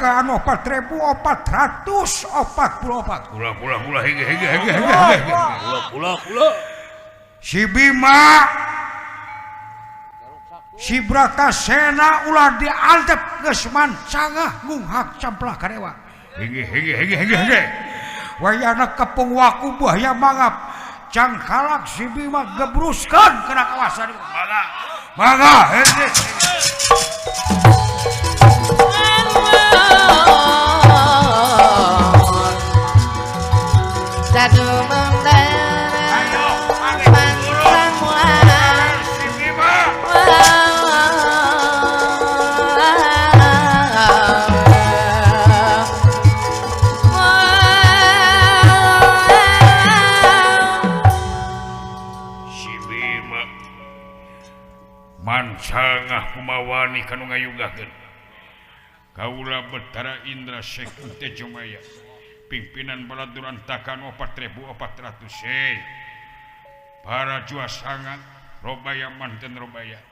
Pusaka anu 4444. Kula hege. Kula. Si Bima si Bratasena ulah diantep geus mancangah ngunghak camplah karewa. Hege. Wayana kepung waku bahaya mangap cangkalak si Bima gebruskan kena kawasan. Mangga hege. Mancangah kumawani kanu ngayugakeun kaula Betara Indra Syekh Tejomaya pimpinan Baladuran Takan 4400 para juasangan robaya manten robaya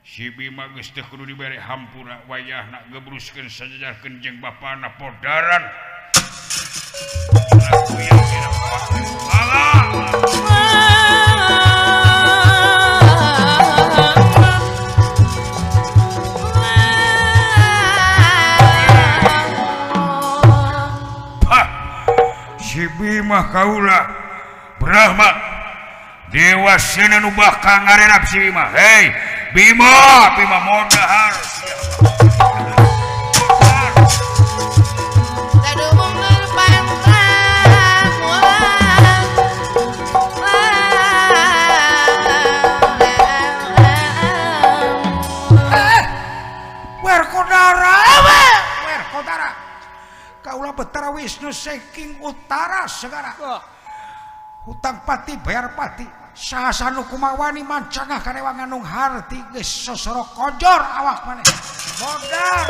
si Bima geus teu kudu dibere hampura wayahna gebruskeun sajajarkeun jeung bapana Podaran aku yang kira Bima kaula Brahma Dewa Sena nu bakal ngarenap si Bima. Hei Bima modal Kaulah Betara Wisnu saking utara segara hutang pati bayar pati sahasanu kumawani mancangah karewa nganung harti geus sosorok kojor awak maneh modar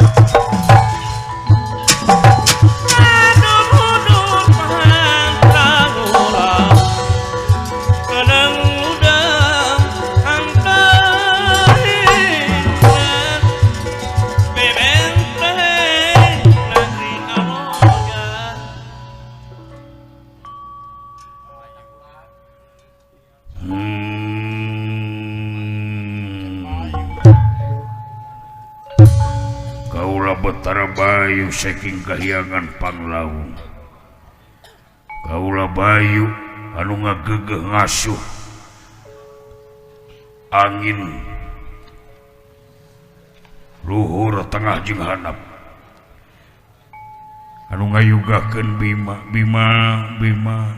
Betara Bayu saking kahyangan Panglaung kaula Bayu anu ngagegeh ngasuh angin luhur tengah jeung handap anu ngayugakeun Bima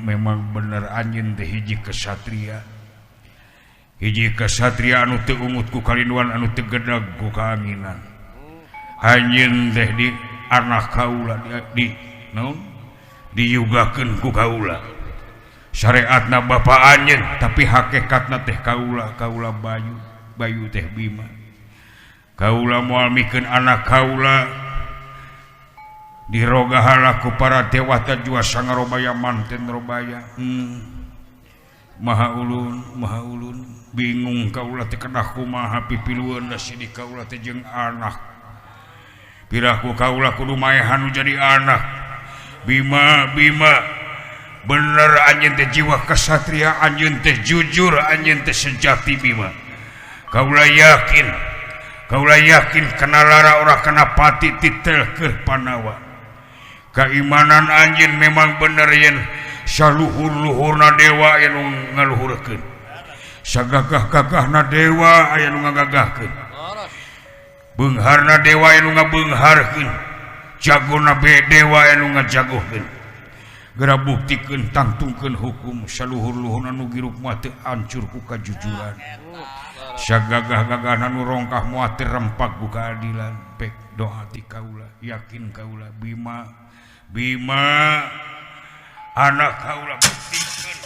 memang bener anjeun teh hiji kesatria anu teu ungut ku kalinduan anu teu gedag ku kaanginan anjeun teh di anak kaula di naon diyugakeun ku kaula syariatna bapa anjeun tapi hakikatna teh kaula Bayu teh Bima kaula moal mikeun anak kaula dirogahala ku para dewata juasanga robaya manten robaya maha ulun bingung kaula teh kedah kumaha pipilueun da sidi kaula teh jeung anak piraku kaula kudu maehan jadi anak Bima bener anjeun teh jiwa kesatria anjeun teh jujur anjeun teh sejati Bima kaula yakin kanalara ora kana pati titelkeun Panawa keimanan anjeun memang bener yen saluhur-luhurna dewa anu ngaluhurkeun sagagah-gagahna dewa aya nu ngagagahkeun beungharna dewa anu ngabeungharkeun jagona dewa anu ngajagohkeun geura buktikeun tangtungkeun hukum saluhur-luhurna nu giruk mah teu hancur ku kajujuran sagagah-gagahna nu rongkah moal teu rempak ku keadilan pek doa ti kaula yakin kaula Bima anak kaula buktikeun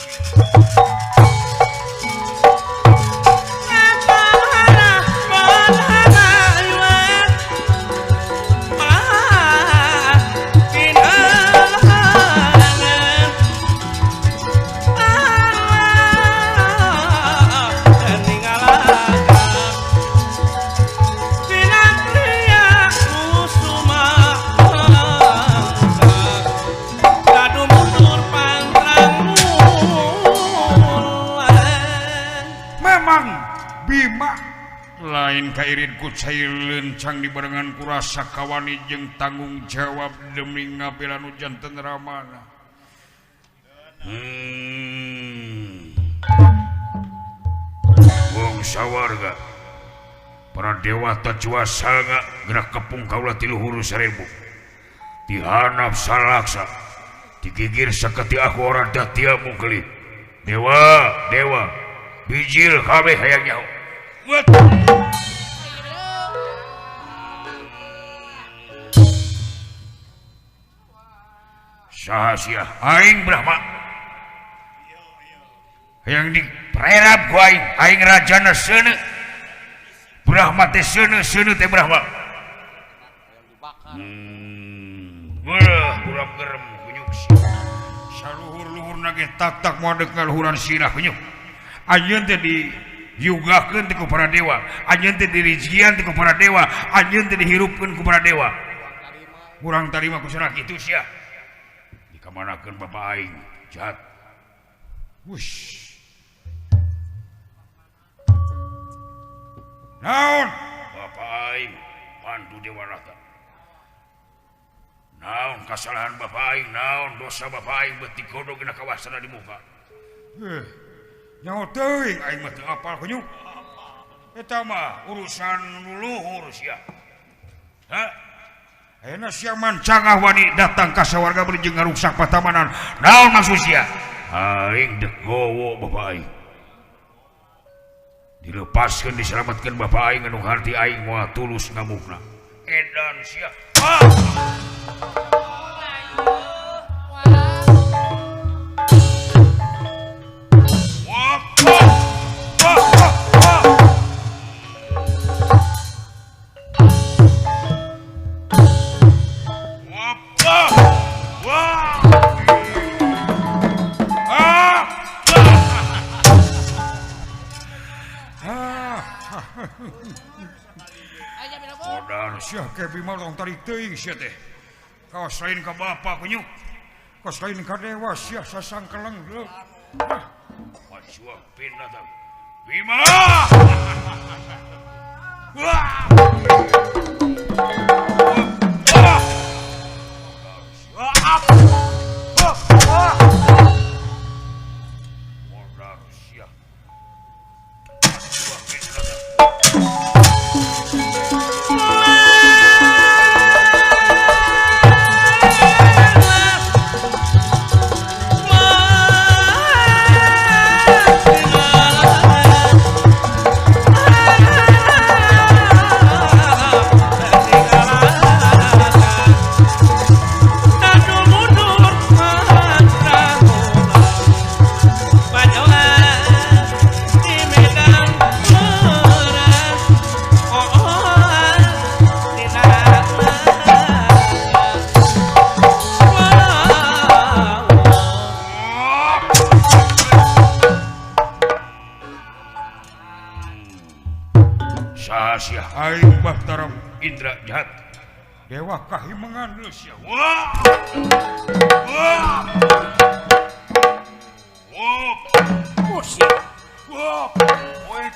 lain kairid ku cai lencang dibarengan ku rasa kawani jeung tanggung jawab demi ngabela nu janten ramana. Wong sawarga para dewata cuasaga gerak kepung kaula 3.000 dihanap salaksa digigir saketi aku orang datiamu kelip dewa bijil kabeh hayang nyaho. Sahasia aing Brahma yang di prerab ku aing rajana seuneu Brahma teh seuneu teh Brahma. Belah urang gerem kunyuk saluhur-luhurna ge tak modek ngaluhuran sirah kunyuk. Anjeun teh di yugakeun ti ku para dewa, anjeun teh dirijian ti ku para dewa, anjeun teh dihirupkeun ku para dewa. Urang tarima ku cenah kitu sia. Dikamanakeun bapak aing jahat. Wush. Naon? Bapak aing pandu dewa rata. Naon kasalahan bapak aing, naon dosa bapak aing beuti godog dina kawasana di muka. Nyaho teuing aing mah teu apal kunyuk. Eta mah urusan luhur sia. Ayeuna sia mancangah wani datang ka sawarga beri jeung ngaruksak patamanan. Naon maksud sia? Aing dek gowo bapak aing. Dilepaskan diselamatkan bapak aing anu harti aing moal tulus ngamukna edan sia sia ke bima tong tarik teuing sia teh. Kaos lain ka bapa kunyuk. Kaos lain ka dewa sia sasangkeleng. Maju pindah tah. Bima. Wah. Modar sia. Sahasia aing Bahtara Indra jahat dewa kahimangan sia. Wah. Wah. Wah. Bullshit. Wah. Wait.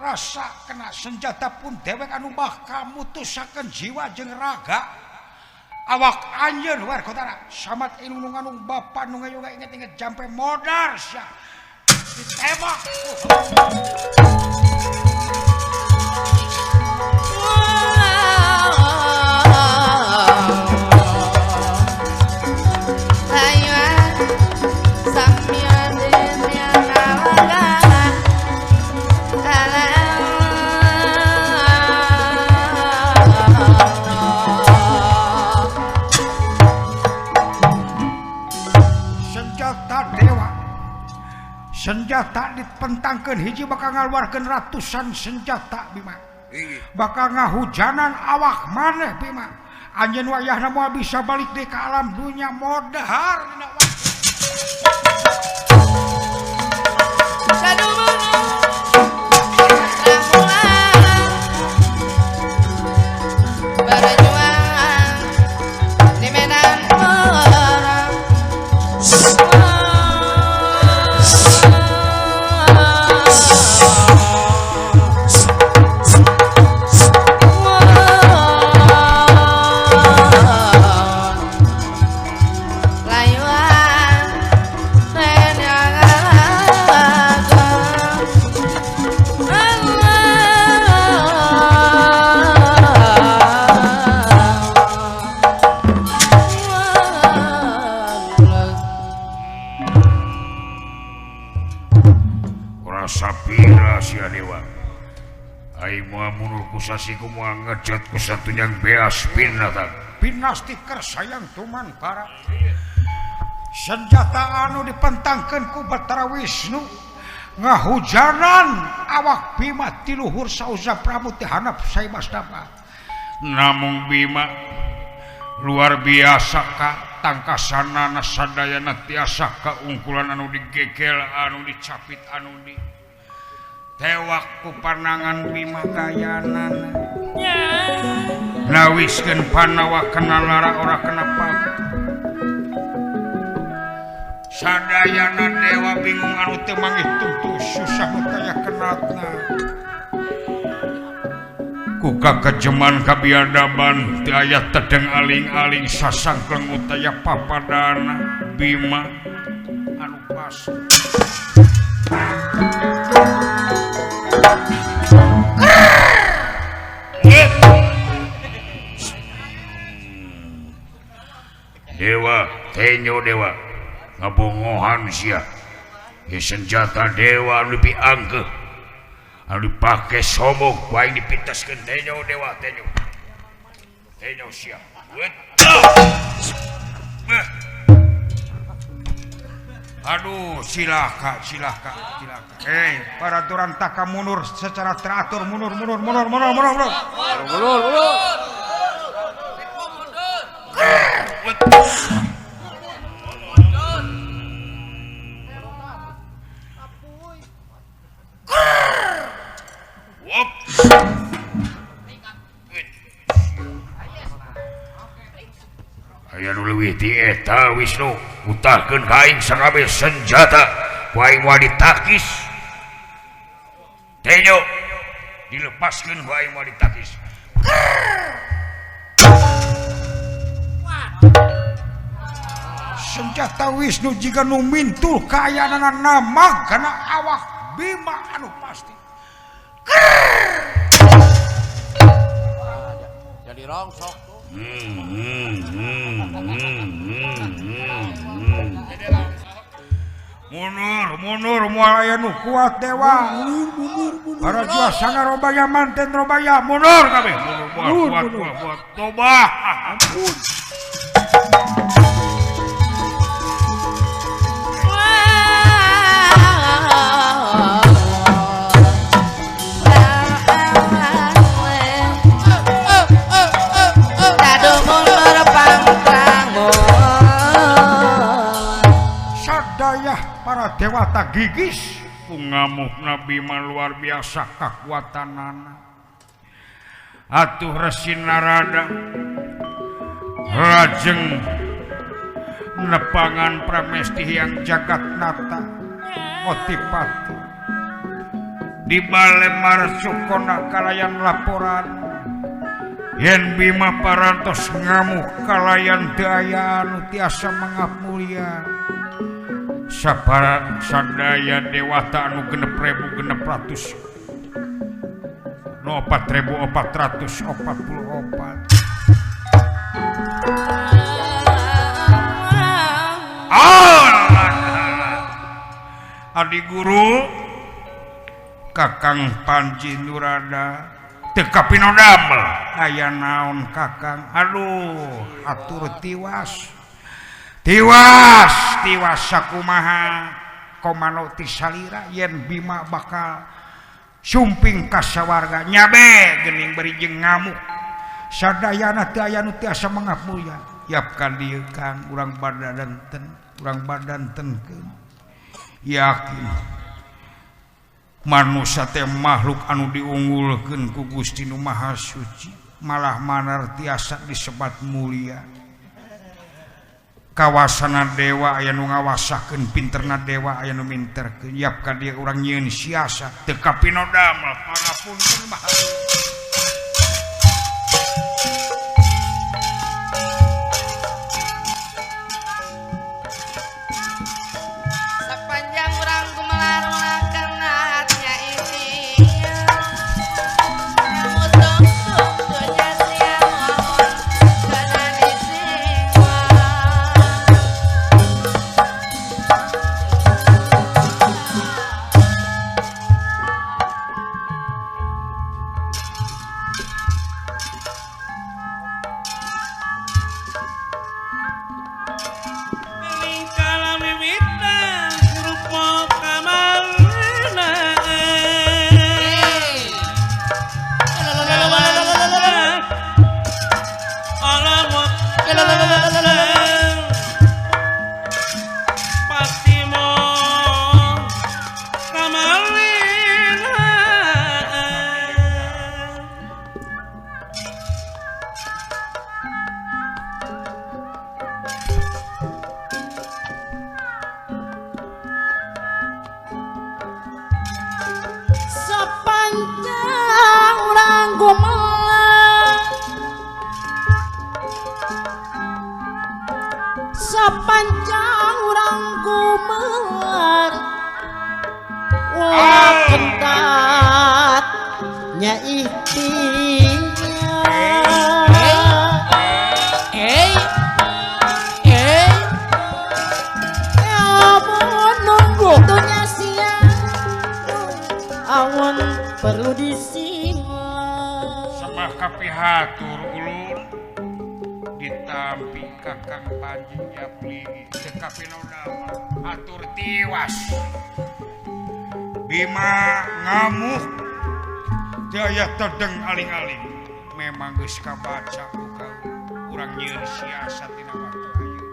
rasa kena senjata pun dewek anu bakal mutusakeun jiwa jeung raga awak anjeun warkotana samat ilmu anu bapa nu ngayoga inget-inget jampe modar sia ditembak senjata dipentangkeun hiji bakal ngaluarkeun ratusan senjata Bima bakal ngahujanan awak maneh Bima anjeun wayahna moal bisa balik deui ka alam dunya modahar dina sasiku moal ngejot ku satunya beas pinatang pinasti kersayang tuman para senjata anu dipentangkeun ku Batara Wisnu ngahujanan awak Bima ti luhur sauza Prabu teh handap sae Bastapa namung Bima luar biasa ka tangkasanana sadayana tiasa kaungkulan anu digegel anu dicapit anu di tewak ku panangan Bima kayanan nawiskeun panawa kena lara ora kena paku sadayana dewa bingung anu teu manggih tutu susah mutaya kenatna ku kakejeman kabiadaban teu aya tedeng aling-aling sasangkeung utaya papadana Bima anu pas Dewa, tenyo dewa ngabongohan sia ya senjata dewa anu dipiangkeuh anu dipake sombong wae dipitaskeun tenyo dewa tenyo sia aduh silaka paraturan taka mundur secara teratur mundur aya nu leuwih ti eta Wisnu utahkeun ka aing sakabeh senjata ku aing moal ditakis tenyo dilepaskeun ku aing moal ditakis senjata Wisnu jika nu mintul kayanana nama kana awak Bima anu pasti jadi rongsok tuh mundur moal aya nu kuat dewa para jua sanga robaya manten robaya mundur kabeh mundur buat tobah ampun para dewata gigis pungamukna Bima luar biasa kakuatanana atuh Resi Narada rajeng nepangan pramesti yang jagat nata Otipati di Balai Marsukona kalayan laporan yen Bima parantos ngamuh kalayan daya anu tiasa mangap mulia sapara sadaya dewata anu 6.600 no 4.444 Adi guru Kakang Panji Nurada teka pinodamel aya naon Kakang aduh atur tiwas sakumaha komano ti salira yen Bima bakal sumping ka sawarga nyabe geuning beri jeung ngamuk sadayana teu aya nu tiasa mangapmulia yapkan dieu Kang urang badantenkeun yakin manusia teh makhluk anu diunggulkeun ku Gusti Nu Maha Suci malah manar tiasa disebat mulia kawasana dewa aya nu ngawasakeun pinterna dewa aya nu minterkeun yap ka dieu urang nyieun siasa teu kapinodamel pangapunten bahaya Sapanjang urang gumelar ulah kendat nyai tinya amun nunggu tunya siang awan perlu disimak sama kapihatur ulun ditampi Kakang Panji Japli sekapinodamel atur tiwas Bima ngamuh daya tedeng aling-aling memang geus kabaca ku urang nyieun siasat dina waktu ayeuna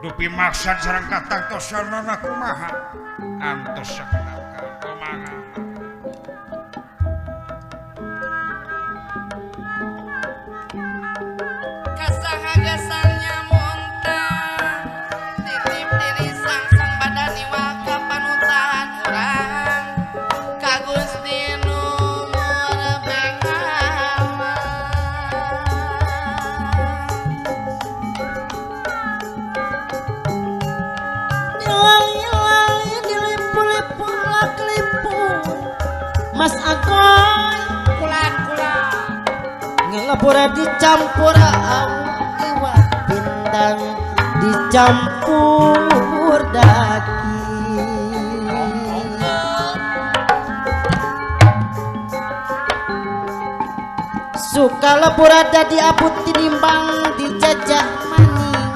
dupi maksad sareng katangtosanana kumaha antos sakenakan kumaha kasahagasannya montang titip diri sang badani waka panutan urang ka Gusti Nu Murbengama diwangi-wangi dilipu-lipu lak-lipu Mas Agoy kula-kula ngelebura dicampur awet bintang dicampur daging suka lebur ada diabut tinimbang dijajah maning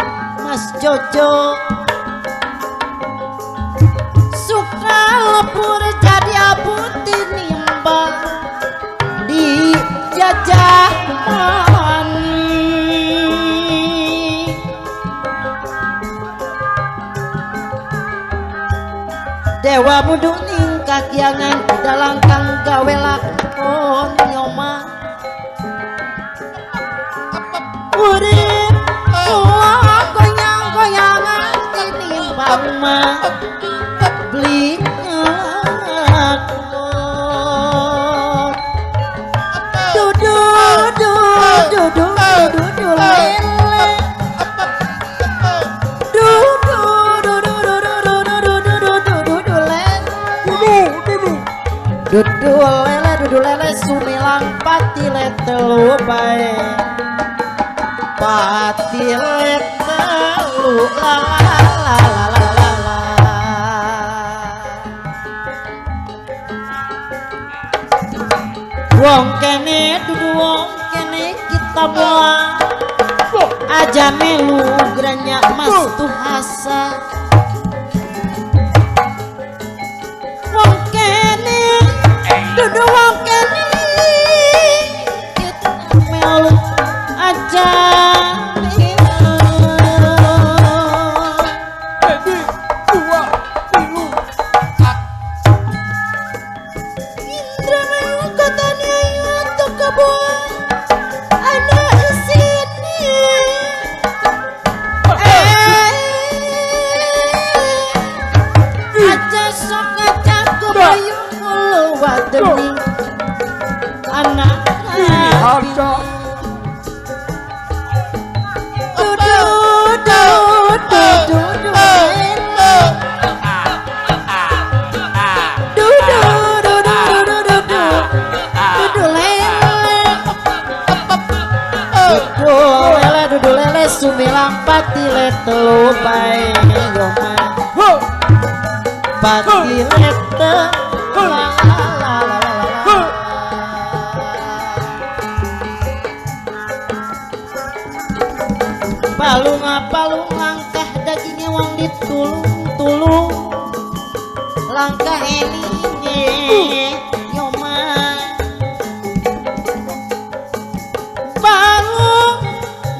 Mas Jojo suka lebur jadi abut tinimbang dijajah Dewa mudu ningkak yangan dalang kang gawe lakon nyoma urip goyang-goyangan tinimbang mah beli dudu lele sumilang pati letelu bae pati letelu la la la la la la wong kene dudu wong kene kita moa aja melu geranya mas tuhasa wong kene dudu wong kene kita melu aja anak harta dudu lele sumilang pati letelu bae yoma pati letelu la la la la palung langkah dagingnya wong ditulung langkah elinge nyoma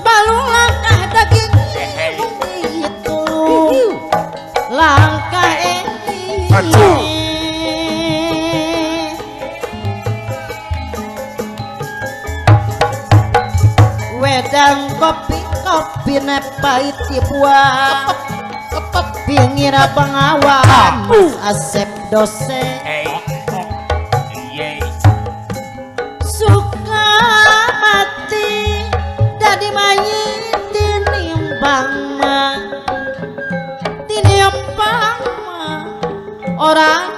balung langkah dagingnya ditulung langkah elinge wedang kopi pahit buah pingira pengawan asep dosen suka mati dadi mayit tinimbang orang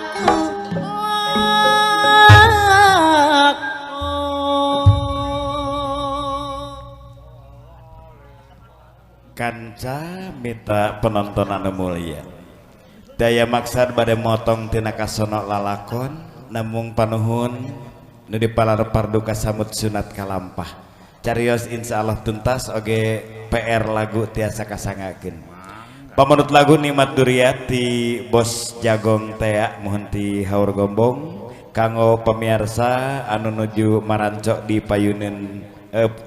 kanca mita penonton anu mulia daya maksad bade motong tina kasonok lalakon namung panuhun nu dipalarepar duka samut sunat kalampah carios insyaallah tuntas oge PR lagu tiasa kasangakeun pamanut lagu Nikmat Duriati bos Jagong Tea mohon ti haur gombong kanggo pemirsa anu nuju marancok di payuneun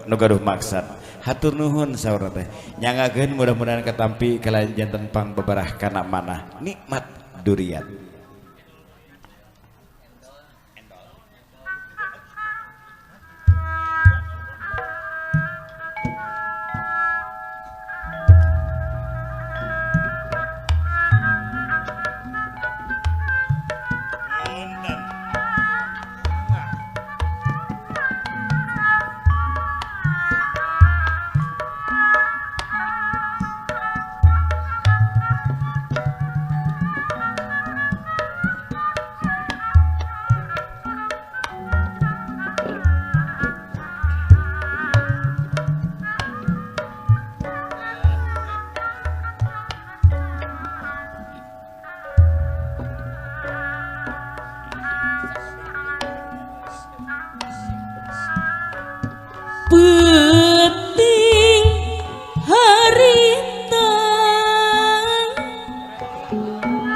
nu gaduh maksad hatur nuhun saur teh nyangakeun mudah-mudahan ketampi kalian janten pang beberah kana manah Nikmat Duriat Peting harita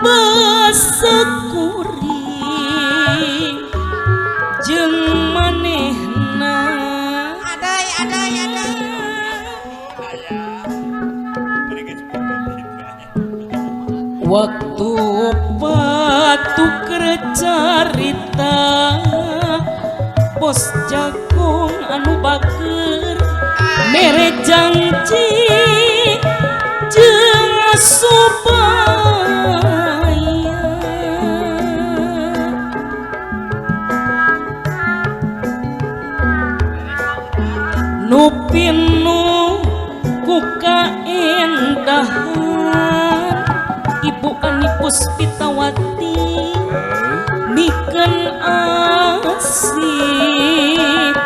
basekuring jeung manehna adai waktu patuk carita bos Jagong anu bager mere janji jeung supaya nu pinu ku kaendahan Ibu Ani Puspitawati bikin asik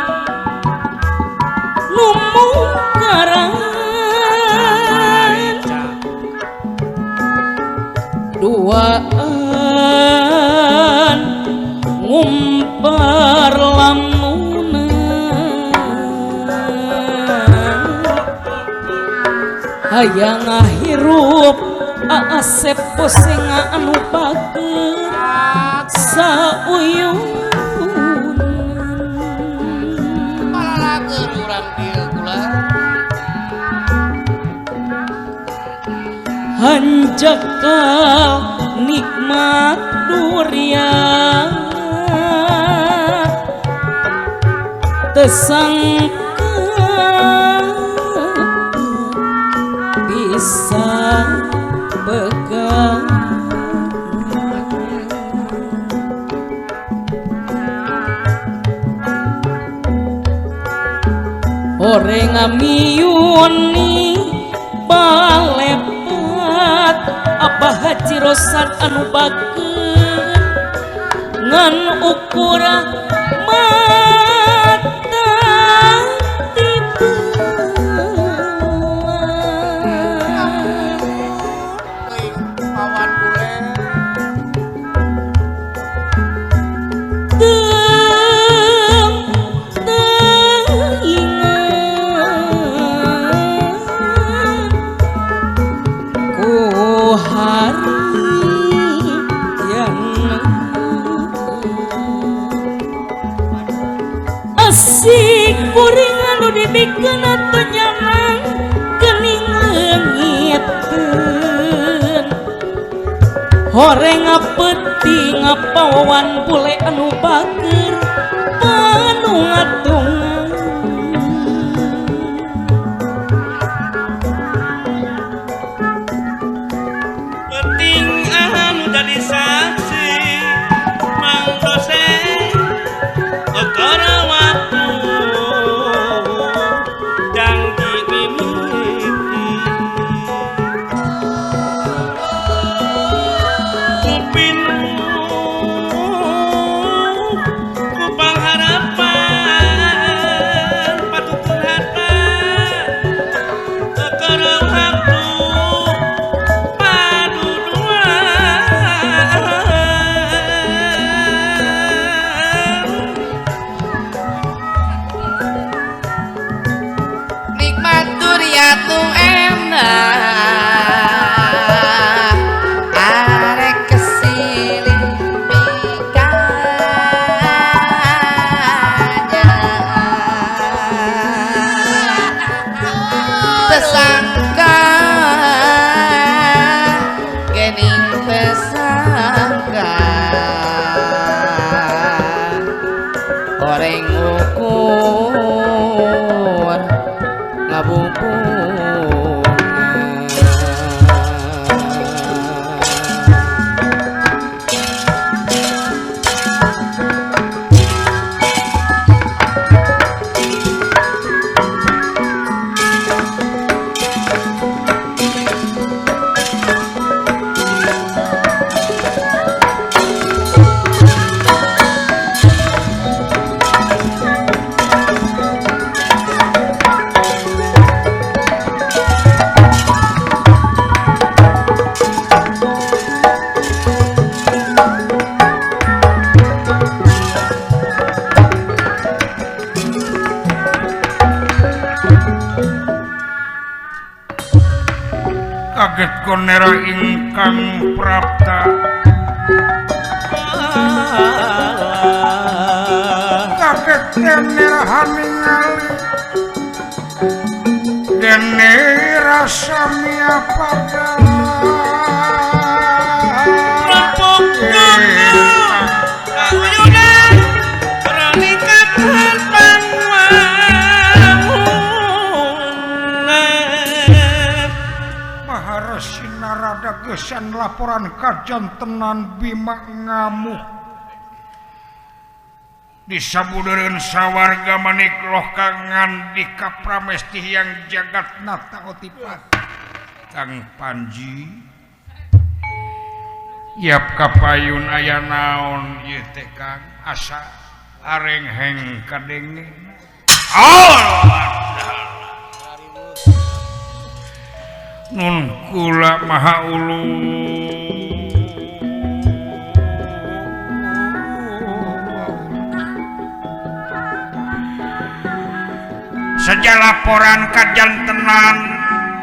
numungkaran duaan ngumpar lamunan hayang ngahirup asep posenga anu bager sauyunan palalakeun urang dieu kula hanjaka nikmat durian tesangka bisa pegang Horeng amiyuni balepet Abah Haji Rosan anu bakeun ngan ukuran mata pawan bule asik kuring anu dibikeun atuh nyaman geuning leungitkeun horeng ngapeuting ngapawan bule anu bager anu ngatungan penting anu jadi saksi mang dosen okara waktu dan dimimiti kupinu ku pangharapan patutur harta okara waktu nikmat duriatu endah arek kesilih pikanya tersangka gening tersangka goreng ukur ngabubung kaget konera ingkang prapta kaget konera haningali dene rasa miapada rampok kauyunan pernikahan panwangunan Maharesi Narada gesan laporan kajantenan Bima ngamuh disabudereun sawarga manikloh kangan di kapramesti yang jagat nata otipat Kang Panji Yap kapayun aya naon ieu teh Kang asa areng heng kadenge. Nun kula maha ulu saja laporan kajantenan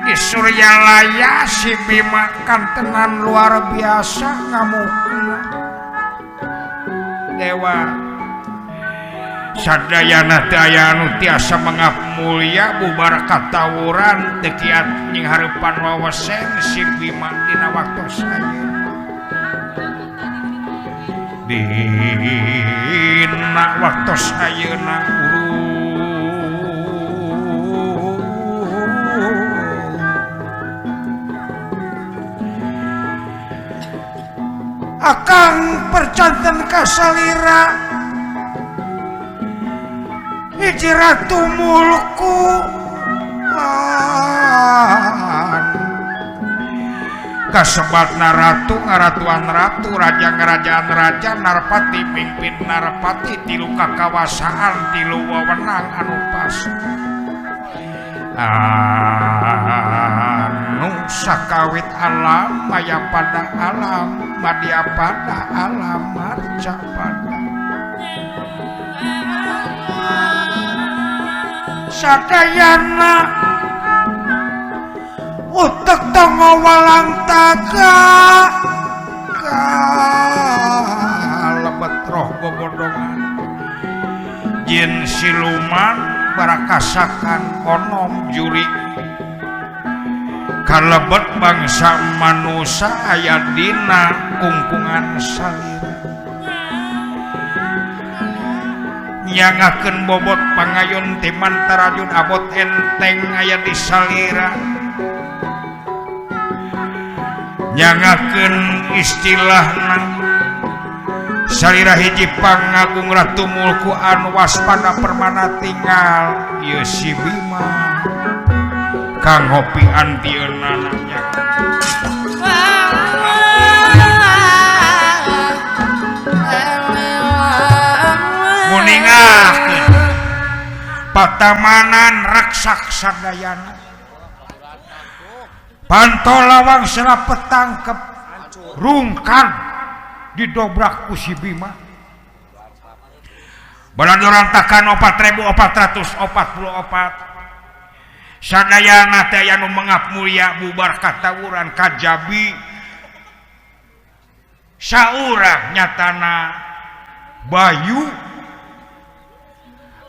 di Suryalaya si Bima kantenan luar biasa ngamukna dewa sadayana teh aya anu tiasa mangap mulia bubar katawuran teu kiat nying hareupan wawesen si Bima dina waktos ayeuna dina waktos ayeuna Akang percanten kasalira hiji ratu mulku kasebatna ratu ngaratuan ratu raja ngerajaan raja narpati mimpin narpati tilu kakawasaan tilu wewenang anu pasti anu sakawit alam maya pada alam madia pada alam marca pada sadayana utek tongo walang taga kalebet roh gobodongan jin siluman barakasakan onom juri kalebet bangsa manusia aya dina kungkungan salira nyangakeun bobot pangayun timan tarajun abot enteng aya di salira nyangakeun istilahna salira hiji pangagung ratu mulku anu waspada permana tinggal ieu si Bima kang ngopi antieunana nya muningakeun patamanan raksak sadayana pantolawang sela petangkep rungkan didobrak ku si Bima baladorantakan 4.444 sadayana teh aya nu mangap mulia bubar katawuran kajabi saurang nyatana Bayu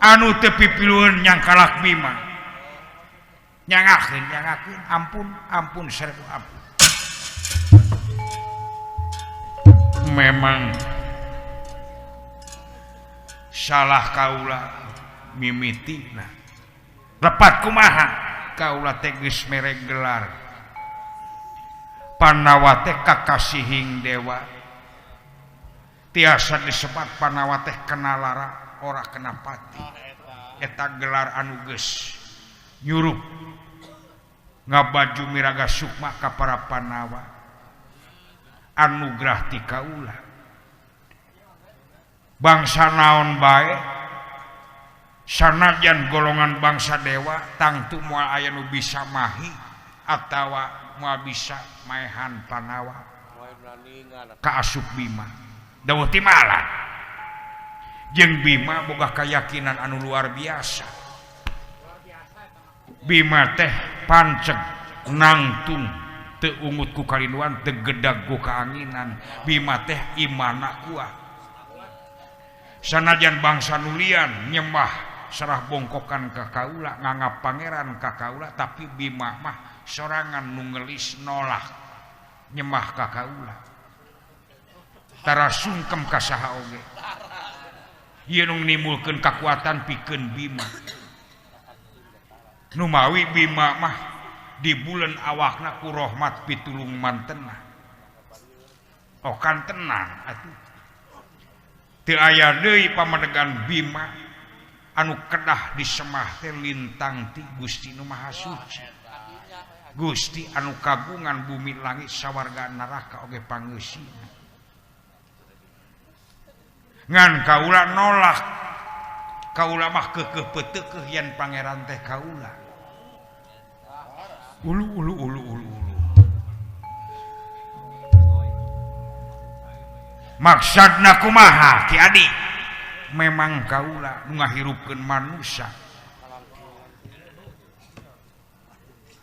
anu teu pipilueun nyang kalak Bima nyangakeun ampun seribu ampun memang salah kaula mimitina lepat kumaha kaula teh geus mere gelar Panawa teh kakasihing dewa tiasa disebat Panawa teh kena lara ora kena pati eta gelar anu geus nyurup ngabaju miraga sukma ka para Panawa anugrah ti kaula bangsa naon bae sanajan golongan bangsa dewa tangtu moal aya nu bisa mahi atawa moal bisa maehan Panawa ka asup Bima dawuh ti malah jeung Bima boga kayakinan anu luar biasa Bima teh panceg nangtung teu ungut ku kalinuan teu gedag ku kaanginan Bima teh imana kuat sanajan bangsa nulian nyembah serah bongkokan ka kaula nganggap pangeran ka kaula tapi Bima mah sorangan nu ngelis nolak nyembah ka kaula tara sungkem ka saha oge ieu nu nimbulkeun kakuatan pikeun Bima nu mawi Bima mah di bulan awakna ku rahmat pitulung mantenna okan tenang atuh teu aya deui pamadegan Bima anu kedah disemah teh lintang ti Gusti Nu Maha Suci Gusti anu kagungan bumi langit sawarga neraka oge pangeusina ngan kaula nolak kaula mah keukeuh peuteukeuh yen pangeran teh kaula ulu maksudna kumaha Ki Adi memang kaula nu ngahirupkeun manusia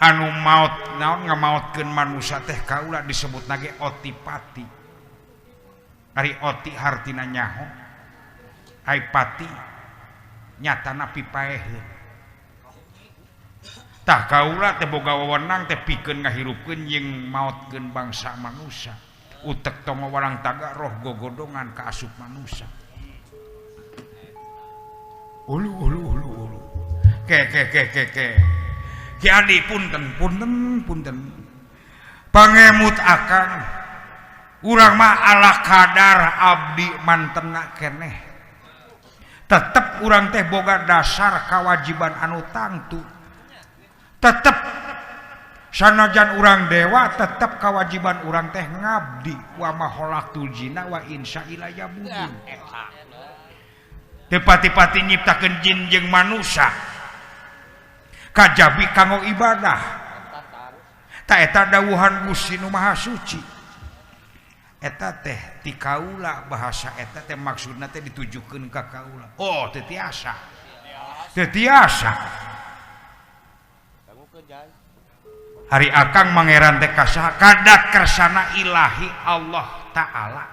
anu maut naon ngamautkeun manusia teh kaula disebut nage otipati ari oti hartina nyaho ai pati nyatana pipaeheun tah kaula teh boga wewenang teh pikeun ngahirupkeun jeung mautkeun bangsa manusia utek tong warang taga roh gogodongan ka asup manusia ulu ke Ki Adi punten pangemut akang urang mah ala kadar abdi mantena keneh tetep urang teh boga dasar kewajiban anu tangtu tetep sanajan urang dewa tetep kewajiban urang teh ngabdi wa maholaktul jinna wa insya ila yabudin teu pati-pati nyiptakeun jin jeung manusia kajabi kanggo ibadah ta eta dawuhan Gusti Nu Maha Suci eta teh ti kaula bahasa eta teh maksudna teh ditujukeun ka kaula oh teu tiasa hari akang mangeran teh kasaha kadat kersana ilahi Allah taala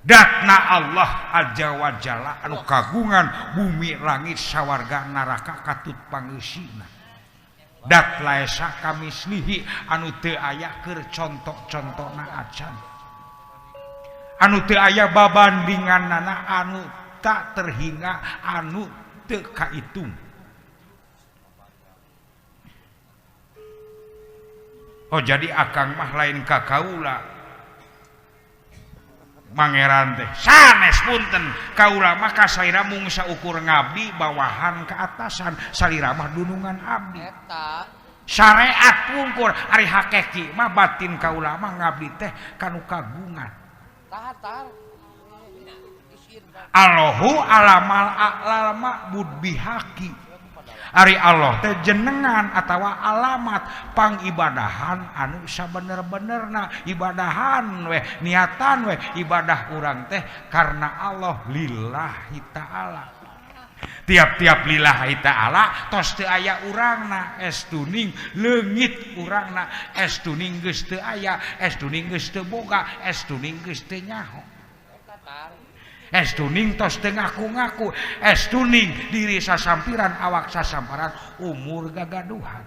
datna Allah Azza wa Jalla anu kagungan bumi langit sawarga neraka katut pangeusina dat laesa kamislihi anu teu aya keur contoh-contohna acan anu teu aya babandinganna anu tak terhingga anu teu kaitung oh jadi akang mah lain ka kaula mangeran teh sanes punten kaula mah kasaira mung saukur ngabdi bawahan ke atasan salira mah dunungan abdi eta syariat wungkur ari hakiki mah batin kaula mah ngabdi teh kanu kagungan Allahu alamal a'lama budbihaki ari Allah teh jenengan atawa alamat pangibadahan anu sabener-benerna ibadahan we niatan we ibadah urang teh karena Allah lillahi ta'ala tiap-tiap lillahi ta'ala tos teu aya urangna estuning leungit urangna estuning geus teu aya estuning geus teu boga estuning geus teu nyaho estuning tos teu ngaku-ngaku estuning diri sasampiran awak sasamparan umur gagaduhan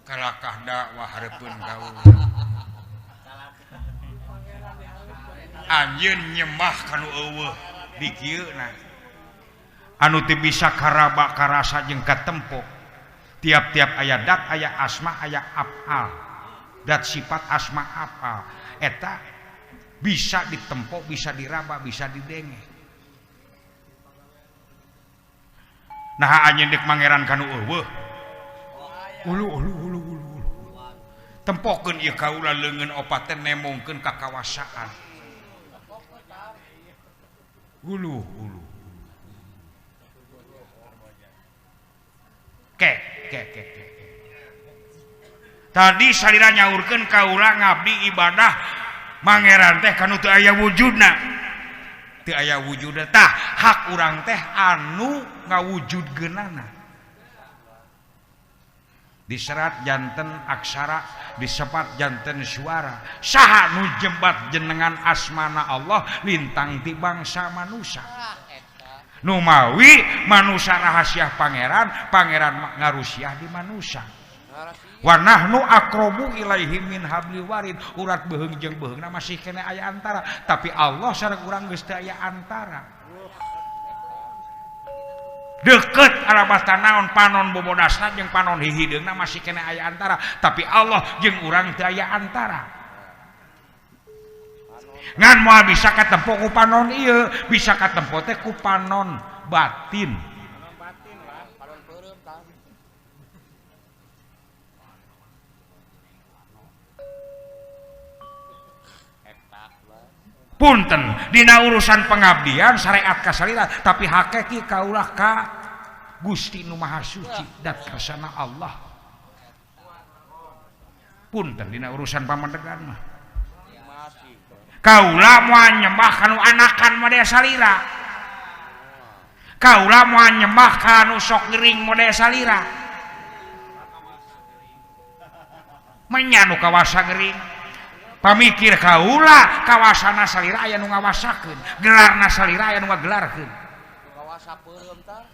kalakah dakwah hareupeun kaula anjeun nyembah kanu eueuh di kieuna anu teu bisa karaba karasa jeung katempo tiap-tiap aya dat aya asma aya afal dat sifat asma apa eta bisa ditempo bisa diraba bisa didenge nah anjeun dek mangeran kanu eueuh ulu tempokeun ieu kaula leungeun opat teh nemongkeun ka kawasaan ulu ke tadi salira nyaurkeun kaula ngabdi ibadah mangeran teh kanu teu aya wujudna teu aya wujudna tah hak urang teh anu ngawujudkeunana diserat janten aksara disepat janten suara saha nu jembat jenengan asmana Allah lintang ti bangsa manusia nu mawi manusia rahasia pangeran ngarusiah di manusia wa nahnu aqrabu ilaihi min hablil warid urat beheung jeung beheungna masih kene aya antara tapi Allah sareng urang geus teu aya antara deukeut arabasta naon panon bobodasna jeung panon hihideungna masih kene aya antara tapi Allah jeung urang teu aya antara ngan moal bisa katempo ku panon ieu bisa katempo teh ku panon batin punten dina urusan pengabdian syariat ka salira tapi hakiki kaulah ka Gusti Nu Maha Suci dat kersana Allah punten dina urusan pamandegan mah kaulah moal nyembah kanu anakan mode salira kaulah moal nyembah kanu sok gering mode salira menyanu kawasa gering pamikir kaula kawasana salira aya nu ngawasakeun gelarna salira aya nu ngagelarkeun kawasa peureum tah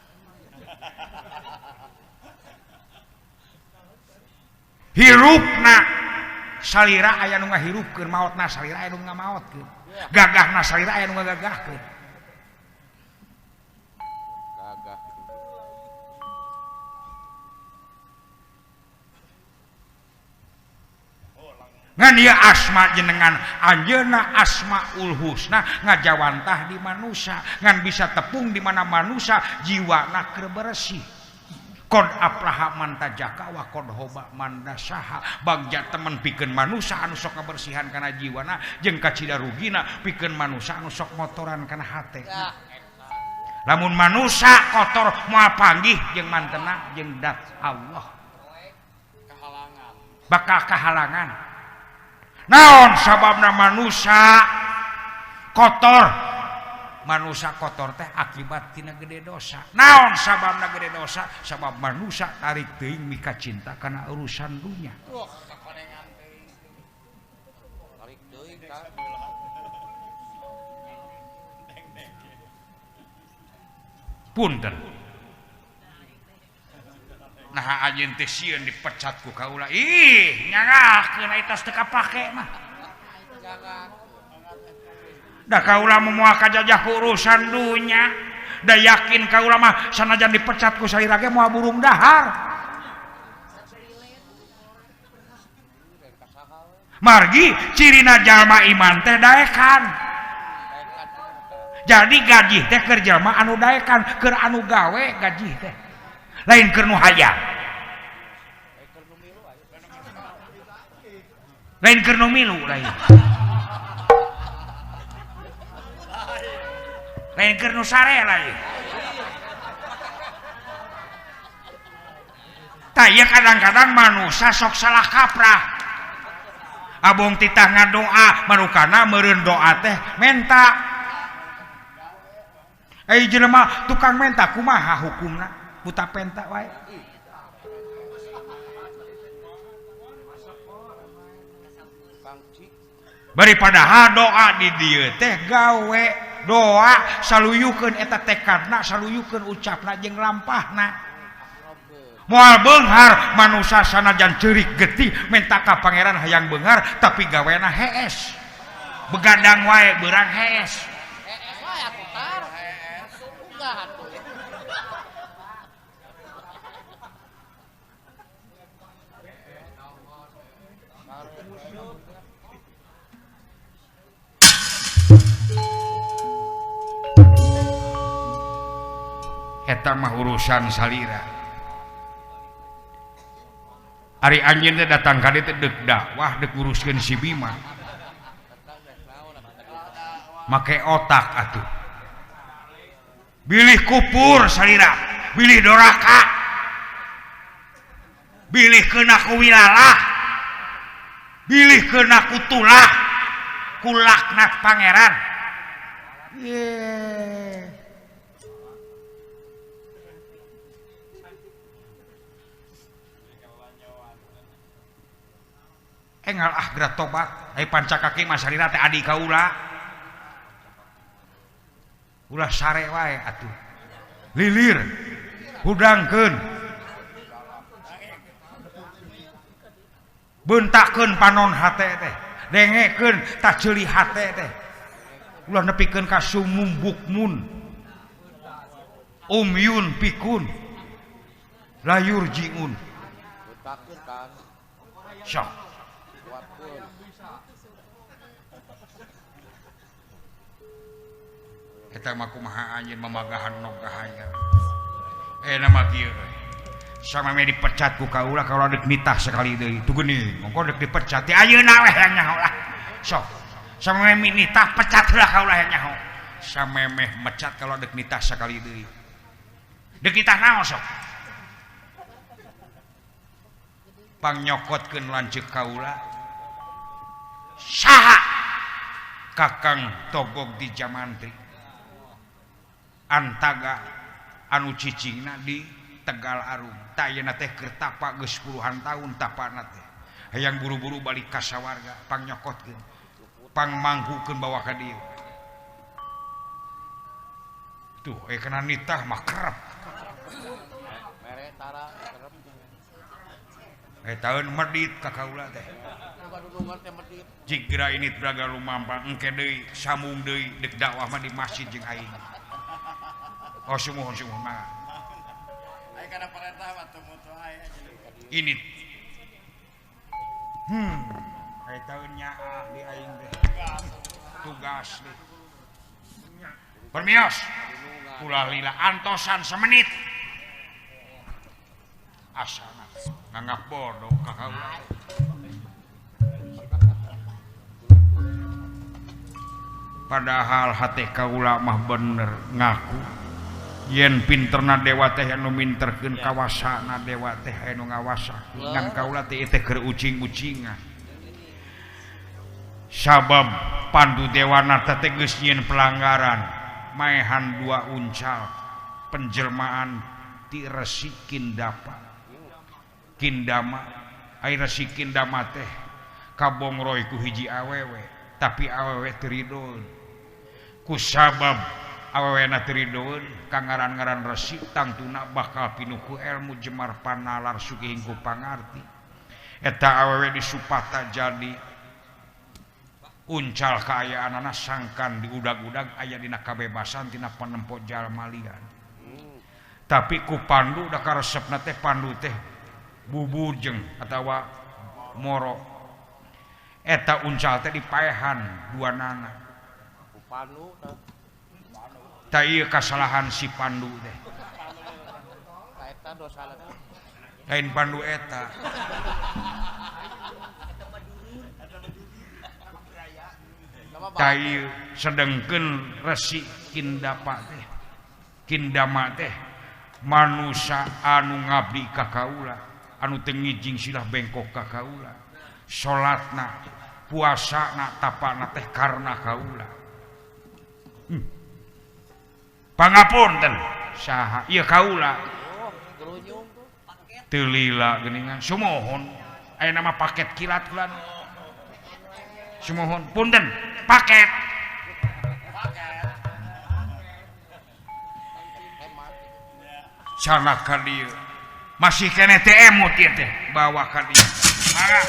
hirupna salira aya nu ngahirupkeun maotna salira aya nu ngamaotkeun gagahna salira aya nu ngagagahkeun ngan ieu asma jenengan anjeunna asmaul husna ngajawantah di manusia ngan bisa tepung di mana manusia jiwana keur bersih qad aflaha man tajaka wa qad hoba man dasaha bagja temen pikeun manusia anu sok ngabersihan kana jiwana jeung kacida rugina pikeun manusia anu sok motoran kana hate lamun manusia kotor moal panggih jeung mantena jeung dat Allah bakal kahalangan naon sababna manusia kotor manusia kotor teh akibat tina gede dosa naon sababna gede dosa sabab manusia tarik teuing mika cinta kana urusan dunya punten nah anjeun teh sieun dipecat ku kaula ih nyangahkeun eta teu kapake mah da kaula moal kajajah ku urusan dunya da yakin kaula mah sanajan dipecat ku salira ge moal burung dahar margi cirina jalma iman teh daekan jadi gaji teh keur jalma anu daekan keur anu gawe gaji teh lain keur nu hayang lain keur nu milu lain keur nu sare lain taya kadang-kadang manusia sok salah kaprah abong titah ngadoa manukana meureun doa teh menta jelema tukang menta kumaha hukumna buta penta wae bari padahal doa di dieu teh gawe doa saluyukeun eta tekadna saluyukeun ucapna jeung lampahna moal beunghar manusia sanajan ceurik getih menta ka pangeran hayang beunghar tapi gawena hees begadang wae beurang hees wae atuh tar hees unggah atuh eta mah urusan salira ari anjeun teh datang ka dieu teh deuk dakwah deuk uruskeun si Bima make otak atuh bilih kupur salira bilih doraka bilih keuna ku wilalah bilih keuna ku tulah ku laknat pangeran engal gerak tobat ai pancakaki masalira teh adi kaula ulah sare wae atuh lilir hudangkeun beuntakeun panon hate teh dengekeun tah ceuli hate teh ulah nepikeun ka sumum bukmun umyun pikun layur jiun bentakeun kan sok eta mah kumaha anjeun mamagahan nogahaya nama kieu sameme dipecat ku kaula kaula deuk nitah sekali deui tu geuning mongko deuk dipecat ti ayeuna weh yang nyaho lah sok samemeh nitah pecat heula kaulah nyaho samemeh mecat kalau dek nitah sakali deui dek nitah naon sok pangyokotkeun lanceuk kaula saha kakang togog di Jamantri antaga anu cicingna di Tegal Arum tayana teh keur tapa geus puluhan tahun tapana teh hayang buru-buru balik ka sawarga pangyokotkeun pangmangkukeun bawa ka dieu tuh kana nitah mah kerep taeun medit ka kaula teh jigra ini braga lumampang engke deui samung deui dek dakwah mah di masjid jeung aing oh sumuhun mangga aya kana perintah mah teu mutu aya ini aya taeun nyaah di aing teh tugas deh permios ulah lila antosan semenit asana nganggap bodoh ka kaula padahal hate kaula mah bener ngaku yen pinterna dewa teh anu minterkeun kawasana dewa teh anu ngawasakeun ngan kaula teh teh keur ucing-ucingan sabab pandu dewana teh geus nyieun pelanggaran maehan dua uncal penjelmaan ti Resi Kindama ai Resi Kindama teh kabongroy ku hiji awewe tapi awewe teu ridho kusabab awewena teu ridhoeun kangaran-ngaran Resi tangtuna bakal pinuku ilmu jemar panalar sugih ku pangarti eta awewe disupata jadi uncal kaayaanana sangkan diudag-udag aya dina kabebasan tina panempo jalma lian tapi ku Pandu da karesepna teh Pandu teh bubujeng atawa moro eta uncal teh dipaehan duanana ku Pandu tah ieu kasalahan si Pandu teh eta dosa lain Pandu eta tah ieu sedengkeun Resi Kindama teh manusia anu ngabdi ka kaula anu teu ngijing silah bengkok ka kaula salatna puasana tapana teh karna kaula pangapunten saha ieu kaula teu lila geuningan sumohon aya nama paket kilat kulan sumohon punten paket sana ka dieu masih kene teh emut ieu teh bawa ka dieu mangga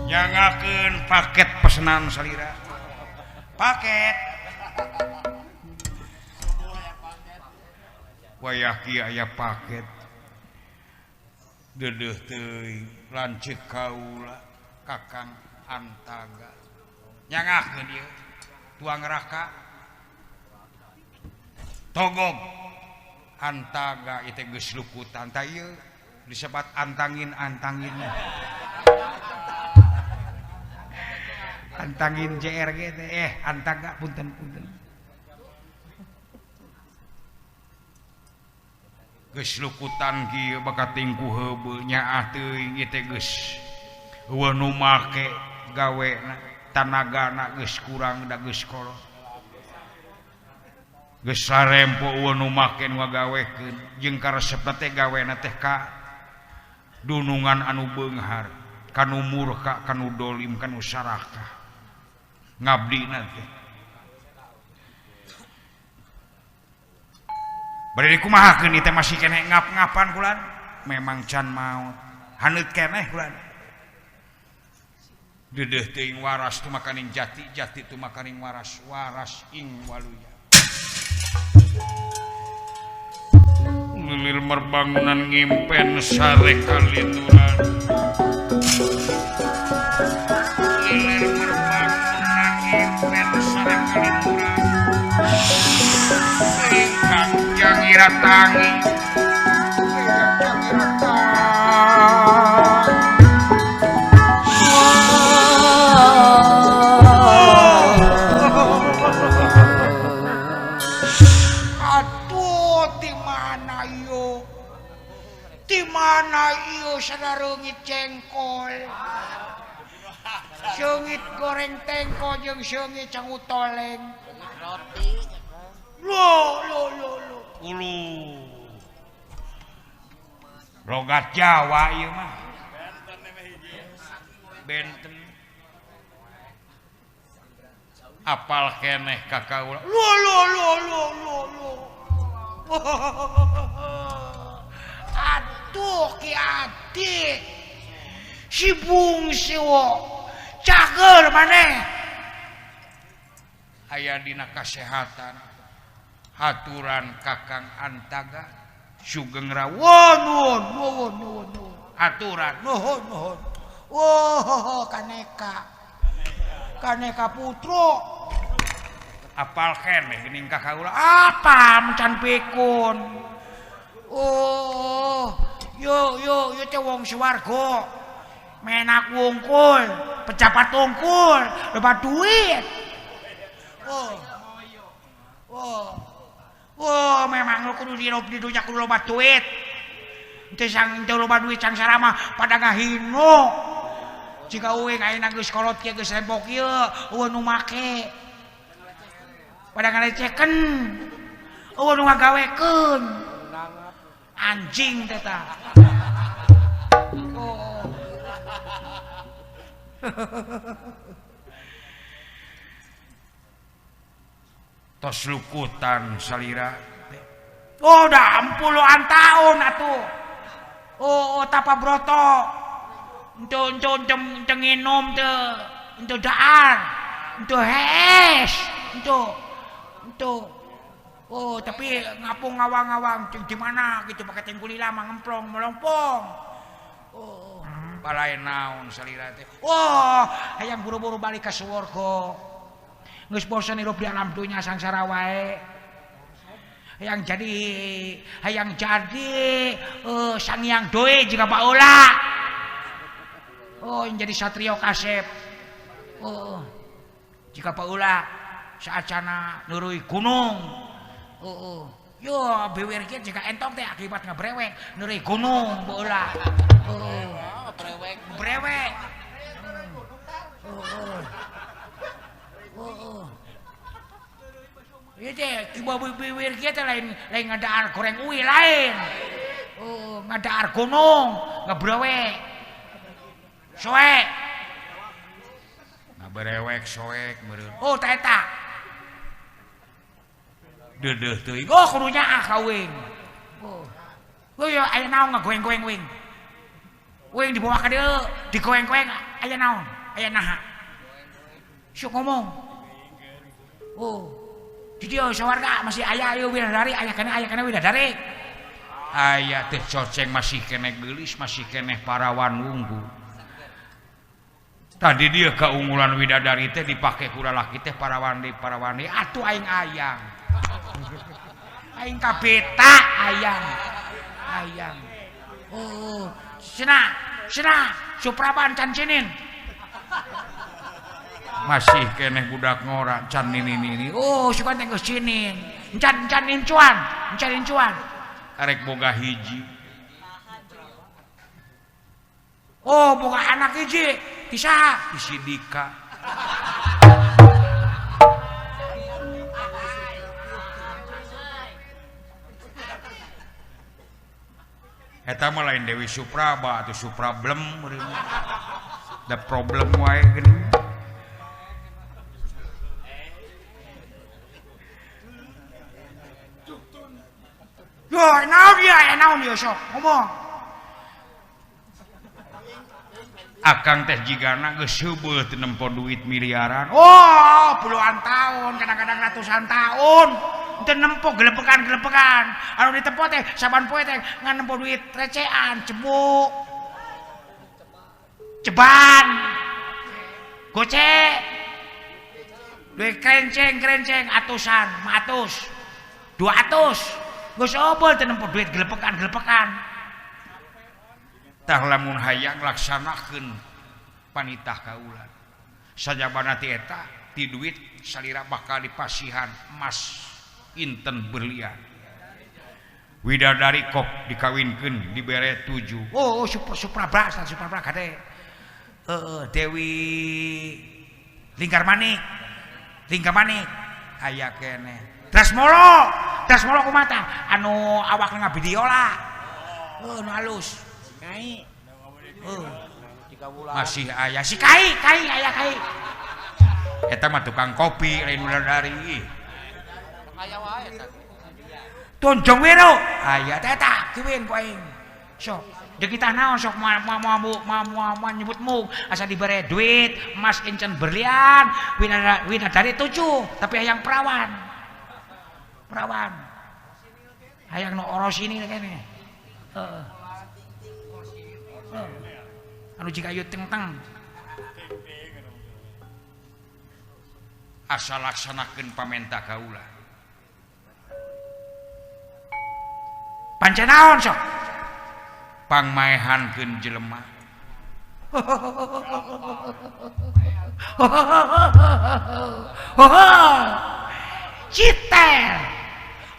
nyangakeun paket pesanan salira paket wayah kieu aya paket deudeuh teuing lanceuk kaula Kakang Antaga nyangakeun ieu tuang raka togog Antaga ieu teh geus lukutan tah ieu disebat antangin antangin JRG teh Antaga punten geus lukutan kieu baka tingku heubeul nyaah teuing ieu teh geus eueuh nu make gawena tanagana geus kurang da geus kolot geus sarempo eueuh nu make nu ngagawekeun jeung karesepna teh gawena teh ka dunungan anu beunghar kanu murka kanu dolim kanu sarakah ngabdina teh bari kumahakeun ieu teh masih keneh ngap-ngapan kulan memang can maot haneut keneh kulan deudeuh teuing waras tu makaning jati tu makaning waras ing waluya lilir merbangunan ngimpen sare kalinuran lilir merbangunan Cagira tangi Aduh, di mana iyo sadarungit jengkol, seungit goreng tengko jeung seungit cangut toleng. Lo. ulu logat Jawa ieu mah benten apal keneh kakaula Lo. Aduh ki adik si bungsu cager maneh aya dina kasehatan haturan Kakang Antaga Sugeng Rawuh nuhun haturan nuhun kaneka putro apal keneh geuning kakaula apa mencan pikun yo teh wong swarga menak wungkul pejabat wungkul loba duit memang lu kudu di dunya kudu loba duit teu loba duit sang sarama pada ngahino jika uing ayeuna geus kolot kieu geus rempok kieu eueuh nu make pada ngaleceken eueuh nu ngagawekeun anjing teh tah tos lukutan salira udah 40-an tahun atuh tapa broto ento nginum teu ento daar ento hes ento tapi ngapung ngawang-ngawang di mana gitu pakai tengguli lama ngemplong melompong balae naon salira teh hayang buru-buru balik ka swarga geus bosan hirup di alam dunya sangsara wae hayang jadi Sang Hyang Doe jika baheula yang jadi satrio kasep jika baheula saacana neureuy gunung yo bewer kieu jika entong teh akibat ngabrewek neureuy gunung baheula brewek ieu teh tiba bewer kieu teh lain ngadaar goreng uwi lain ngadaar gunung ngabrewek soek ngabrewek soek meureun tah eta deudeuh teuing kudunya kawin ya aya naon ngagoeng-goeng wing dibawa ka dieu digoeng-goeng aya naon aya naha sok ngomong di dieu sawarga masih aya ieu widadari aya kana widadari aya teh coceng masih keneh geulis masih keneh parawan wunggu tadi dia keunggulan widadari teh dipake ku lalaki teh parawandi atuh aing ayang aing kabeta ayang Cenah Supraban can cinin masih keneh budak ngora can nini suka teh geus cinin can incuan arek boga hiji boga anak hiji ti saha ti si Dika eta mah lain Dewi Supraba atau Suprablem da problem wae geuning yo naon dia sok ngomong akang teh jigana geus heubeul teu nempo duit miliaran puluhan tahun kadang-kadang ratusan tahun teu nempo gelepekan anu ditempo teh saban poe teh ngan nempo duit recehan cebuk ceban gocek duit kerenceng atusan 100 200 geus obel teu nempo duit gelepekan tah lamun hayang laksanakeun panitah kaula sajabana ti eta ti duit salira bakal dipasihan emas inten berlian widadari kop dikawinkeun dibere 7 oh supra kade Dewi Lingkar Manik aya kene Tresmolo kumata anu awak ngabidiola nu halus kai masih aya si kai aya kai eta mah tukang kopi lain widadari Aya wae eta. Tunjung Wiro aya eta kiwin ku aing sok jeung kita naon sok mau nyebutmu asa dibere duit emas encen berlian widadari 7 tapi hayang perawan hayang no oros ini kene anu jika ayu tengteng asa laksanakeun pamenta kaula pancen naon sok pangmaehankeun jelema citer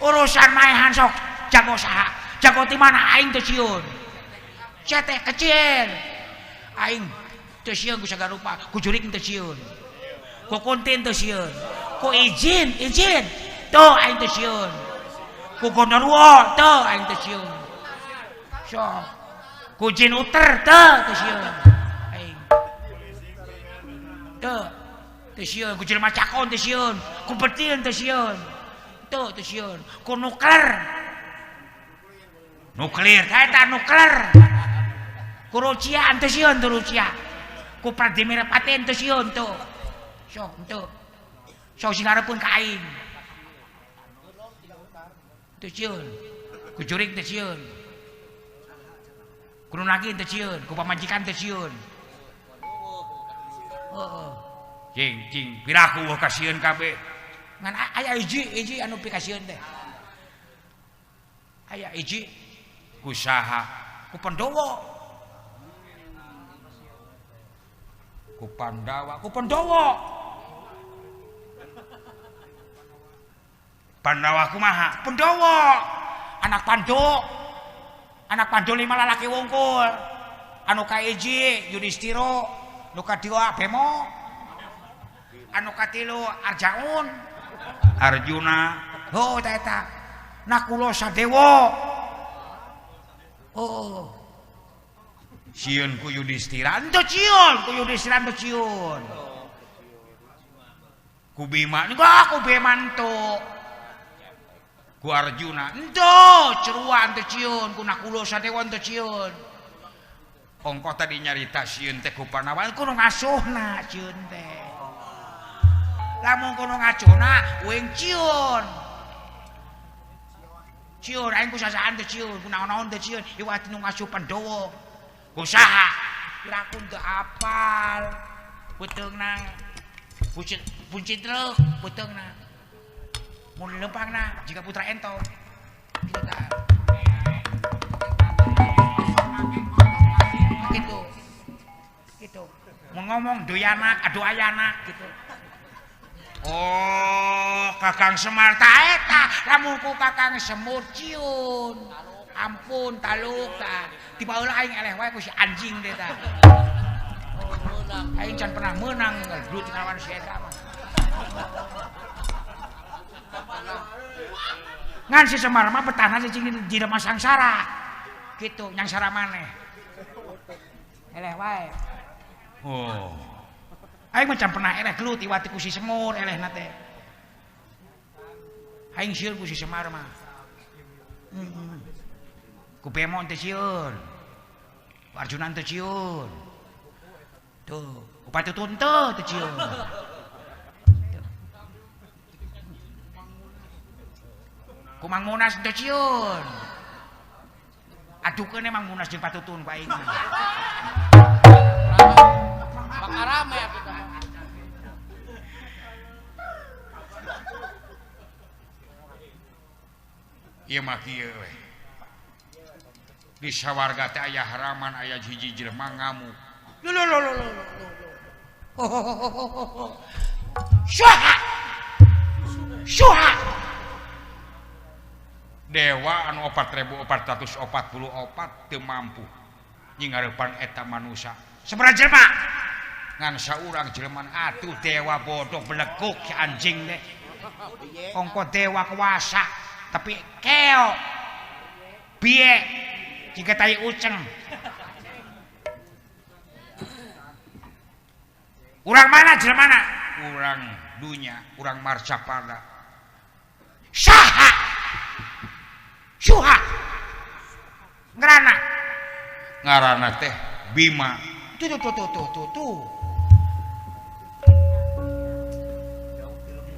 urusan maehan sok jago saha jago ti mana aing teu sieun cete kecil aing teu sieun ku sagarupa ku jurik teu sieun ku kuntin teu sieun ku izin tuh aing teu sieun ku gondorwo tuh aing teu sieun sok ku jin uter teu sieun aing teu sieun ku jelema cakon teu sieun ku betin teu sieun teu sieun ku nuklir kaeta nuklir ku rucian teu sieun teu rucia ku Vladimir Putin teu sieun teu sok teu sok singareupun ka aing teu sieun ku jurig teu sieun ku nunagin teu sieun ku pamajikan teu sieun cing piraku kasieun kabeh ngan aya hiji anu pikasieun teh aya hiji ku saha ku Pandawa Pandawa kumaha Pandawa anak Pandu 5 lalaki wungkul anu kahiji Yudhistira nu kadua Bemo anu katilu Arjuna oh eta Nakula Sadewa oh sieun ku Yudhistira ento ciun ku Yudhistira ento ciun ku Bima enggak ku Bemanto ku Arjuna ento cerua ento ciun ku Nakula Sadewa ento ciun ongko tadi nyarita sieun teh ku Panawan kudu ngasuhna ciun teh lamun kudu ngacuna uing ciun aing ku sasaan teh ciun ku naon-naon teh ciun iwat nu ngasuh Pandawa ku saha pirakun teu apal beteungna puncit truk beteungna mun lempangna jika putra ento gitu mau ngomong doyanak adu ayanak gitu oh Kakang Semar ta eta lamun ku Kakang Semur ciun ampun taluk ta tiba heula aing eleh wae ku si anjing teh ta aing can pernah menang gelut ngelawan si eta mah ngan si Semar mah betahna cing di rumah sangsara gitu nyangsara maneh eleh wae oh aing mah can pernah eleh gelut iwati ku si Semur elehna teh aing sieun ku si Semar mah ku Bemo teh sieun ku Arjuna teh sieun tuh ku Patutun teh sieun ku Mang Munas teh sieun adukeun Mang Munas jeung Patutun ku aing Bakal rame atuh teh. ieu mah kieu we di sawarga teh aya haraman aya hiji jelema ngamuk Syuha dewa anu 4444 teu mampu nyingarepan eta manusia sabaraha jelema ngan saurang jelema atuh dewa bodoh beleguk si anjing deh ongko dewa kuasa tapi keo biye jika tai uceng urang mana jelema mana urang dunya urang marcapada saha syuha ngarana teh Bima tuh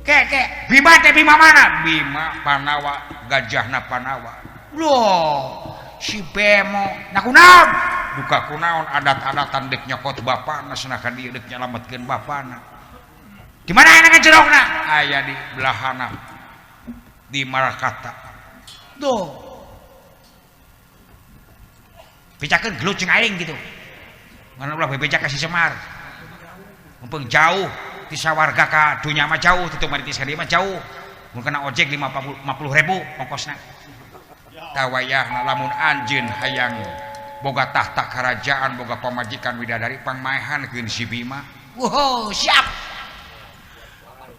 Kek Bima teh Bima mana? Bima Panawa, gajahna Panawa. Loh, si Bemo, nah kunaon? Duka kunaon adat-adatan dek nyokot bapana sanakan dia dek nyalametkeun bapana. Di mana aya ngajerokna? Aya di belahana di Marakata. Duh. Becakeun gelut jeung aing gitu. Mana ulah bebeja ka si Semar. Mumpung jauh di sawarga ka dunya mah jauh itu mari ti sakali mah jauh mun kena ojek 50.000 ongkosna tawayahna lamun anjeun hayang boga tahta kerajaan boga pamajikan widadari pangmaehankeun si Bima wow siap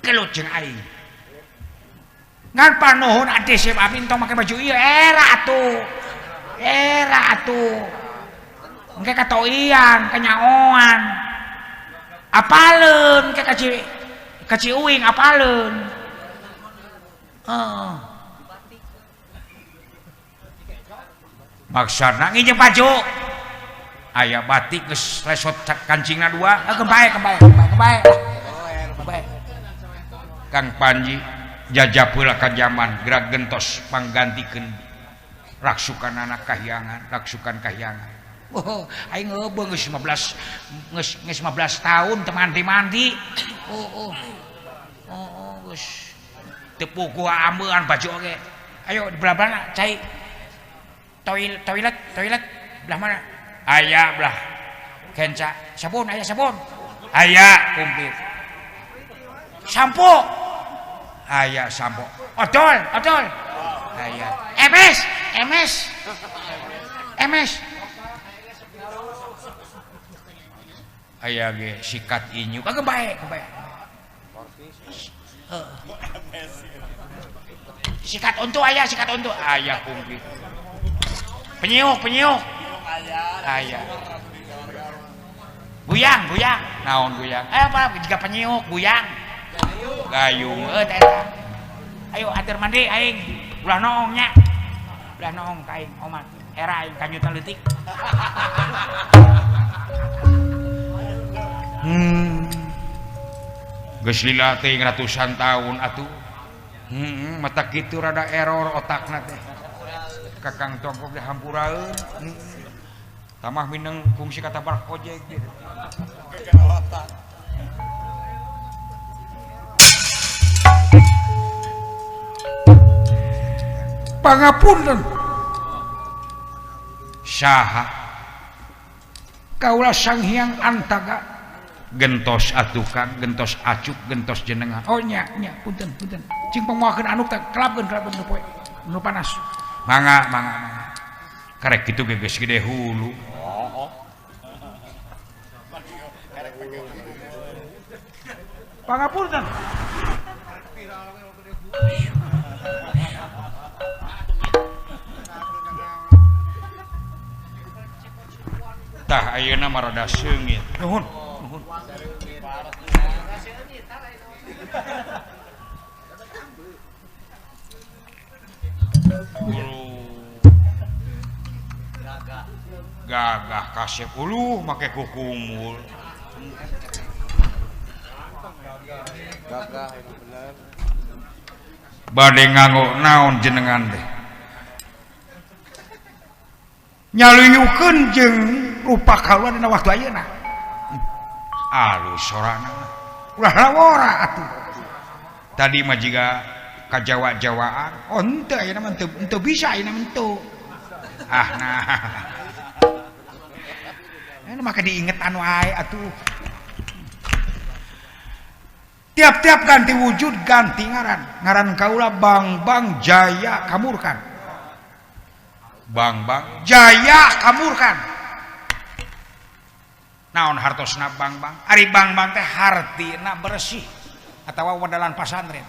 gelut jeung aing ngan panuhun ade si Amin tong make baju ieu era atuh engke katoian kanyaoan apaleun ke kaci uing apaleun maksana ngijeng baju aya batik geus lesot kancingna dua kebae Kang Panji jajapeula ka zaman gerak gentos panggantikeun raksukanana kahyangan raksukan kahyangan. Oh, aing ngeubeuh geus 15 tahun teu mandi. Geus teu puguh ambeun baju oge. Ayo di belah-belahna cai toilet belah mana? Aya belah kenca. Sabun aya sabun. Aya kumplit. Sampo. Aya sampo. Odol. Aya. MS. Aya ge sikat inyu kagak bae. Sikat untuk aya kumplit. Penyiuk aya. Buyang. Naon buyang? Apa jika penyiuk buyang? Gayung eta. Ayo atur mandi aing. Ulah noong nya. Ulah noong ka aing omat. Era aing kanyutan leutik. Geus lila teh ratusan tahun atuh. Mata kitu rada error otakna teh. Kakang tongkok di hampuraeun. Tamah mineng fungsi kata barak ojek gitu. Pangapunten. Saha? Kaula Sang Hyang Antaga. Gentos atuh Kang, gentos acuk, gentos jenengan. Oh nya, punten. Cing panguakeun anu teh kelapkeun nu poe. Nu panas. Mangga. Karek kitu ge geus gede hulu. Pangapunten. Tah ayeuna mah rada seungit. Nuhun. Gagah kasep make kukumul. Gagah bener. Bade nganggo naon jenengan teh? Nyaluyukeun jeung rupa kaula dina waktu ayeuna. Alus sorana. Ulah lawora atuh. Tadi mah jiga ka Jawa-jawaan. Oh henteu ayeuna mah henteu bisa ayeuna mah henteu. Ah nah. Ini maka diingetan wae atuh. Tiap-tiap ganti wujud ganti ngaran kaula Bang Jaya Kamurkan. Bang Jaya Kamurkan. Naon hartosna Bang ari Bang teh hartina bersih atawa wadalan pasantren.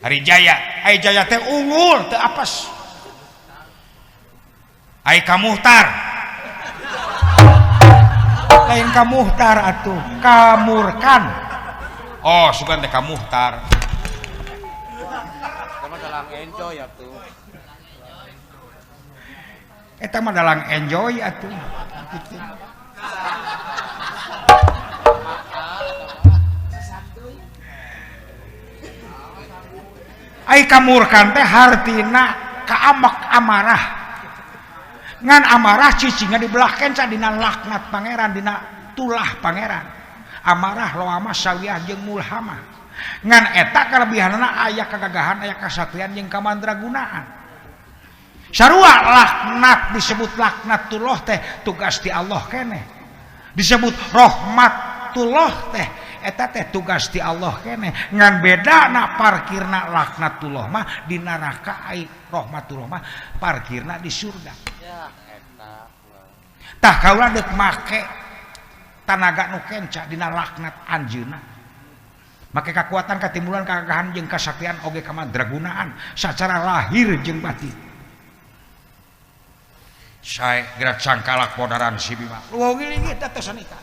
Ari Jaya teh unggul teu apes. Ai Kamuhtar lain Kamuhtar atuh Kamurkan. Oh, sugan teh Kamuhtar. Sama dalang enjoy atuh. Eta mah dalang enjoy atuh. Gitu. Ai Kamurkan teh hartina kaamak amarah. Ngan amarah cicingan dibelah kenca dina laknat pangeran dina tulah pangeran. Amarah loama sawiah jeung mulhamah ngan eta kalebihanna aya kagagahan aya kasatrian jeung kamandragunaan sarua laknat disebut laknatullah teh tugas ti Allah keneh disebut rahmatullah teh eta teh tugas ti Allah keneh ngan bedana parkirna laknatullah mah di neraka ai rahmatullah mah parkirna di surga Ya eta. tah kaula deuk make tanaga nu kenca dina laknat anjeunna make kakuatan katimbulan kagagahan jeung kasaktian oge kamadragunaan sacara lahir jeung batin sae gerak cangkalak podaran si Bima luwih lingit eta sanika